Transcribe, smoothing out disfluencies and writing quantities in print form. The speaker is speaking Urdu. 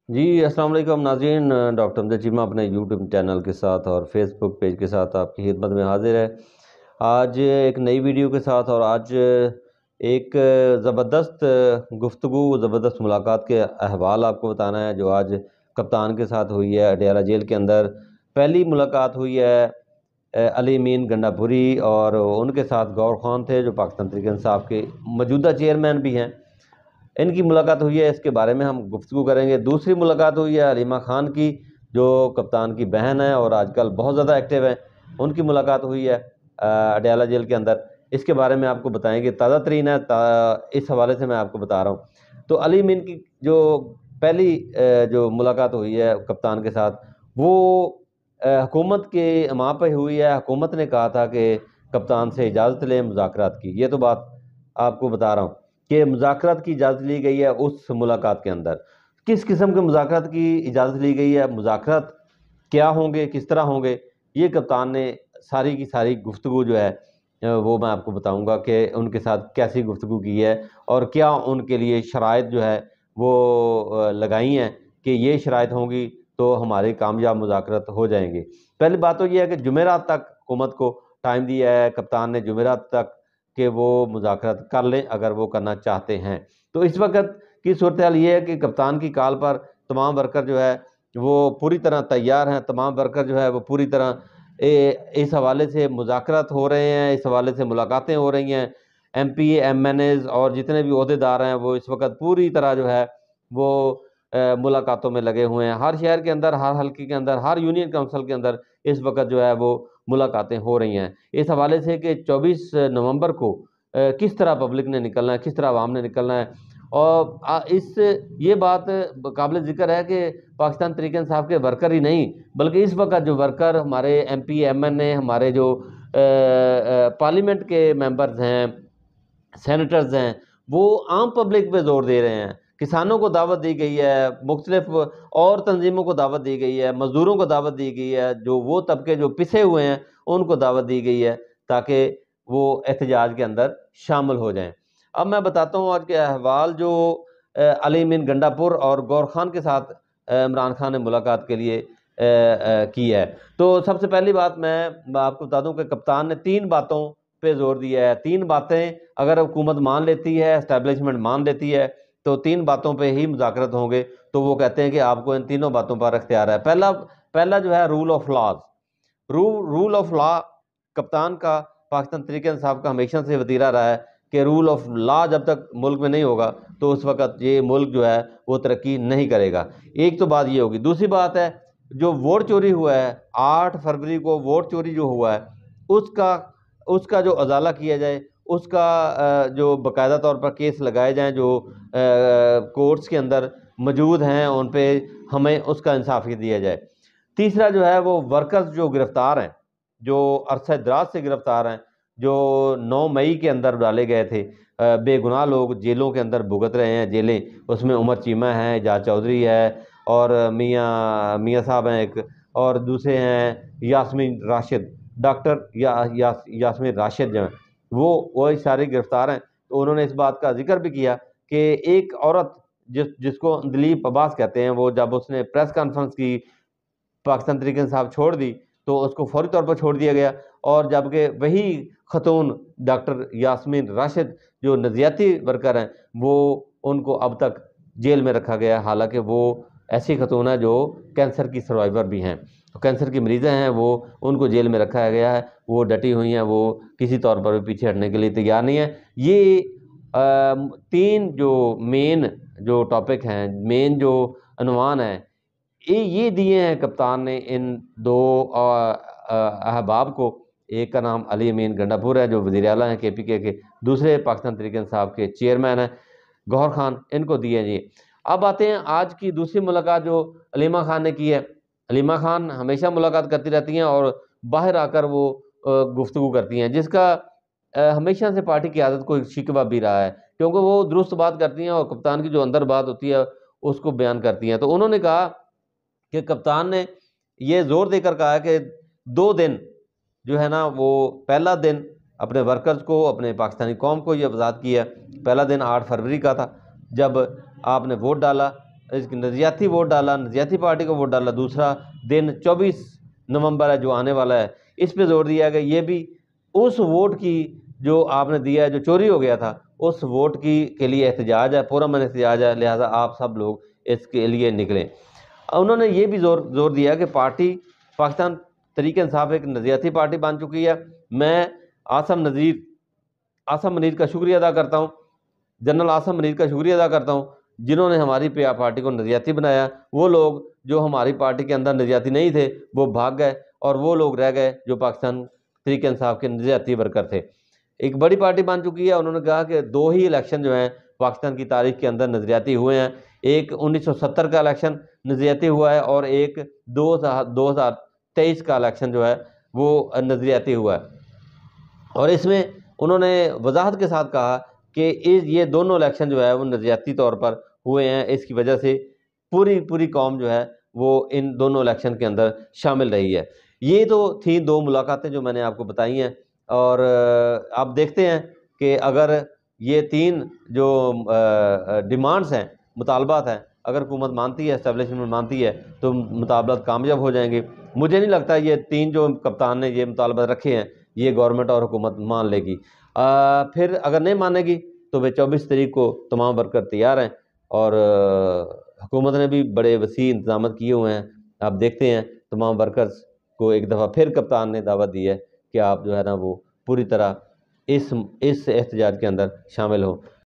جی السلام علیکم ناظرین، ڈاکٹر امجد چیمہ اپنے یوٹیوب چینل کے ساتھ اور فیس بک پیج کے ساتھ آپ کی خدمت میں حاضر ہے آج ایک نئی ویڈیو کے ساتھ۔ اور آج ایک زبردست گفتگو، زبردست ملاقات کے احوال آپ کو بتانا ہے جو آج کپتان کے ساتھ ہوئی ہے اڈیالہ جیل کے اندر۔ پہلی ملاقات ہوئی ہے علی امین گنڈا پوری، اور ان کے ساتھ گور خان تھے جو پاکستان تحریک انصاف کے موجودہ چیئرمین بھی ہیں۔ ان کی ملاقات ہوئی ہے، اس کے بارے میں ہم گفتگو کریں گے۔ دوسری ملاقات ہوئی ہے حلیمہ خان کی جو کپتان کی بہن ہے اور آج کل بہت زیادہ ایکٹیو ہیں، ان کی ملاقات ہوئی ہے اڈیالہ جیل کے اندر۔ اس کے بارے میں آپ کو بتائیں گے، تازہ ترین ہے، اس حوالے سے میں آپ کو بتا رہا ہوں۔ تو علی امین کی جو پہلی جو ملاقات ہوئی ہے کپتان کے ساتھ، وہ حکومت کے وہاں پہ ہوئی ہے۔ حکومت نے کہا تھا کہ کپتان سے اجازت لیں مذاکرات کی، یہ تو بات آپ کو بتا رہا ہوں کہ مذاکرات کی اجازت لی گئی ہے اس ملاقات کے اندر۔ کس قسم کے مذاکرات کی اجازت لی گئی ہے، مذاکرات کیا ہوں گے، کس طرح ہوں گے، یہ کپتان نے ساری کی ساری گفتگو جو ہے وہ میں آپ کو بتاؤں گا کہ ان کے ساتھ کیسی گفتگو کی ہے اور کیا ان کے لیے شرائط جو ہے وہ لگائی ہیں کہ یہ شرائط ہوں گی تو ہماری کامیاب مذاکرات ہو جائیں گی۔ پہلی بات تو یہ ہے کہ جمعرات تک حکومت کو ٹائم دیا ہے کپتان نے، جمعرات تک کہ وہ مذاکرات کر لیں اگر وہ کرنا چاہتے ہیں۔ تو اس وقت کی صورتحال یہ ہے کہ کپتان کی کال پر تمام ورکر جو ہے وہ پوری طرح تیار ہیں، تمام ورکر جو ہے وہ پوری طرح اس حوالے سے مذاکرات ہو رہے ہیں، اس حوالے سے ملاقاتیں ہو رہی ہیں۔ ایم پی اے، ایم این ایز اور جتنے بھی عہدیدار ہیں وہ اس وقت پوری طرح جو ہے وہ ملاقاتوں میں لگے ہوئے ہیں۔ ہر شہر کے اندر، ہر حلقے کے اندر، ہر یونین کونسل کے اندر اس وقت جو ہے وہ ملاقاتیں ہو رہی ہیں اس حوالے سے کہ 24 نومبر کو کس طرح پبلک نے نکلنا ہے، کس طرح عوام نے نکلنا ہے۔ اور یہ بات قابل ذکر ہے کہ پاکستان تحریک انصاف کے ورکر ہی نہیں بلکہ اس وقت جو ورکر ہمارے ایم پی ایم این اے، ہمارے جو پارلیمنٹ کے ممبرز ہیں، سینیٹرز ہیں، وہ عام پبلک پہ زور دے رہے ہیں۔ کسانوں کو دعوت دی گئی ہے، مختلف اور تنظیموں کو دعوت دی گئی ہے، مزدوروں کو دعوت دی گئی ہے، جو وہ طبقے جو پسے ہوئے ہیں ان کو دعوت دی گئی ہے تاکہ وہ احتجاج کے اندر شامل ہو جائیں۔ اب میں بتاتا ہوں آج کے احوال جو علی امین گنڈا پور اور گور خان کے ساتھ عمران خان نے ملاقات کے لیے کی ہے۔ تو سب سے پہلی بات میں آپ کو بتا دوں کہ کپتان نے 3 باتوں پہ زور دیا ہے۔ 3 باتیں اگر حکومت مان لیتی ہے، اسٹیبلشمنٹ مان لیتی ہے تو 3 باتوں پہ ہی مذاکرات ہوں گے۔ تو وہ کہتے ہیں کہ آپ کو ان تینوں باتوں پر اختیار ہے۔ پہلا جو ہے rule of laws, rule of law کپتان کا، پاکستان تحریک انصاف کا ہمیشہ سے وتیرہ رہا ہے کہ رول آف لا جب تک ملک میں نہیں ہوگا تو اس وقت یہ ملک جو ہے وہ ترقی نہیں کرے گا۔ ایک تو بات یہ ہوگی۔ دوسری بات ہے جو ووٹ چوری ہوا ہے 8 فروری کو، ووٹ چوری جو ہوا ہے اس کا جو ازالہ کیا جائے، اس کا جو باقاعدہ طور پر کیس لگائے جائیں جو کورٹس کے اندر موجود ہیں ان پہ ہمیں اس کا انصاف دیا جائے۔ تیسرا جو ہے وہ ورکرز جو گرفتار ہیں، جو عرصہ دراز سے گرفتار ہیں، جو 9 مئی کے اندر ڈالے گئے تھے، بے گناہ لوگ جیلوں کے اندر بھگت رہے ہیں جیلیں، اس میں عمر چیمہ ہے، اعجاز چودھری ہے اور میاں صاحب ہیں ایک، اور دوسرے ہیں یاسمین راشد، ڈاکٹر یاسمین راشد جو ہیں وہ سارے گرفتار ہیں۔ تو انہوں نے اس بات کا ذکر بھی کیا کہ ایک عورت جس کو دلیپ عباس کہتے ہیں، وہ جب اس نے پریس کانفرنس کی پاکستان تحریک انصاف چھوڑ دی تو اس کو فوری طور پر چھوڑ دیا گیا، اور جبکہ وہی خاتون ڈاکٹر یاسمین راشد جو نظریاتی ورکر ہیں وہ ان کو اب تک جیل میں رکھا گیا، حالانکہ وہ ایسی خاتون ہے جو کینسر کی سروائیور بھی ہیں، کینسر کی مریضیں ہیں، وہ ان کو جیل میں رکھا گیا ہے، وہ ڈٹی ہوئی ہیں، وہ کسی طور پر بھی پیچھے ہٹنے کے لیے تیار نہیں ہے۔ یہ 3 جو مین جو ٹاپک ہیں، مین جو عنوان ہیں، یہ دیے ہیں کپتان نے ان 2 احباب کو۔ ایک کا نام علی امین گنڈا پور ہے جو وزیر اعلیٰ ہیں کے پی کے، دوسرے پاکستان تحریک انصاف کے چیئرمین ہیں گور خان، ان کو دیے جی۔ اب آتے ہیں آج کی دوسری ملاقات جو علیمہ خان نے کی ہے۔ علیمہ خان ہمیشہ ملاقات کرتی رہتی ہیں اور باہر آ کر وہ گفتگو کرتی ہیں، جس کا ہمیشہ سے پارٹی کی عادت کو ایک شکوہ بھی رہا ہے، کیونکہ وہ درست بات کرتی ہیں اور کپتان کی جو اندر بات ہوتی ہے اس کو بیان کرتی ہیں۔ تو انہوں نے کہا کہ کپتان نے یہ زور دے کر کہا کہ 2 دن جو ہے نا، وہ پہلا دن اپنے ورکرز کو، اپنے پاکستانی قوم کو یہ وضاحت کی ہے۔ پہلا دن 8 فروری کا تھا جب آپ نے ووٹ ڈالا نظریاتی ووٹ ڈالا، نظریاتی پارٹی کو ووٹ ڈالا۔ دوسرا دن 24 نومبر ہے جو آنے والا ہے، اس پہ زور دیا کہ یہ بھی اس ووٹ کی جو آپ نے دیا ہے جو چوری ہو گیا تھا، اس ووٹ کے لیے احتجاج ہے، پرامن احتجاج ہے، لہٰذا آپ سب لوگ اس کے لیے نکلیں۔ انہوں نے یہ بھی زور دیا کہ پارٹی پاکستان تحریک انصاف ایک نظریاتی پارٹی بن چکی ہے۔ میں عاصم منیر کا شکریہ ادا کرتا ہوں، جنرل عاصم منیر کا شکریہ ادا کرتا ہوں، جنہوں نے ہماری پارٹی کو نظریاتی بنایا۔ وہ لوگ جو ہماری پارٹی کے اندر نظریاتی نہیں تھے وہ بھاگ گئے، اور وہ لوگ رہ گئے جو پاکستان تحریک انصاف کے نظریاتی ورکر تھے۔ ایک بڑی پارٹی بن چکی ہے۔ انہوں نے کہا کہ 2 ہی الیکشن جو ہیں پاکستان کی تاریخ کے اندر نظریاتی ہوئے ہیں، ایک 1970 کا الیکشن نظریاتی ہوا ہے، اور ایک 2023 کا الیکشن جو ہے وہ نظریاتی ہوا ہے۔ اور اس میں انہوں نے وضاحت کے ساتھ کہا کہ یہ دونوں الیکشن جو ہے وہ نظریاتی طور پر ہوئے ہیں، اس کی وجہ سے پوری قوم جو ہے وہ ان دونوں الیکشن کے اندر شامل رہی ہے۔ یہ تو تھیں 2 ملاقاتیں جو میں نے آپ کو بتائی ہیں، اور آپ دیکھتے ہیں کہ اگر یہ 3 جو ڈیمانڈز ہیں، مطالبات ہیں، اگر حکومت مانتی ہے، اسٹیبلشمنٹ مانتی ہے، تو مطالبات کامیاب ہو جائیں گے۔ مجھے نہیں لگتا یہ 3 جو کپتان نے یہ مطالبات رکھے ہیں یہ گورنمنٹ اور حکومت مان لے گی۔ پھر اگر نہیں مانے گی تو 24 تاریخ کو تمام ورکر تیار ہیں، اور حکومت نے بھی بڑے وسیع انتظامات کیے ہوئے ہیں۔ آپ دیکھتے ہیں تمام ورکرز کو ایک دفعہ پھر کپتان نے دعوت دی ہے کہ آپ جو ہے نا وہ پوری طرح اس احتجاج کے اندر شامل ہوں۔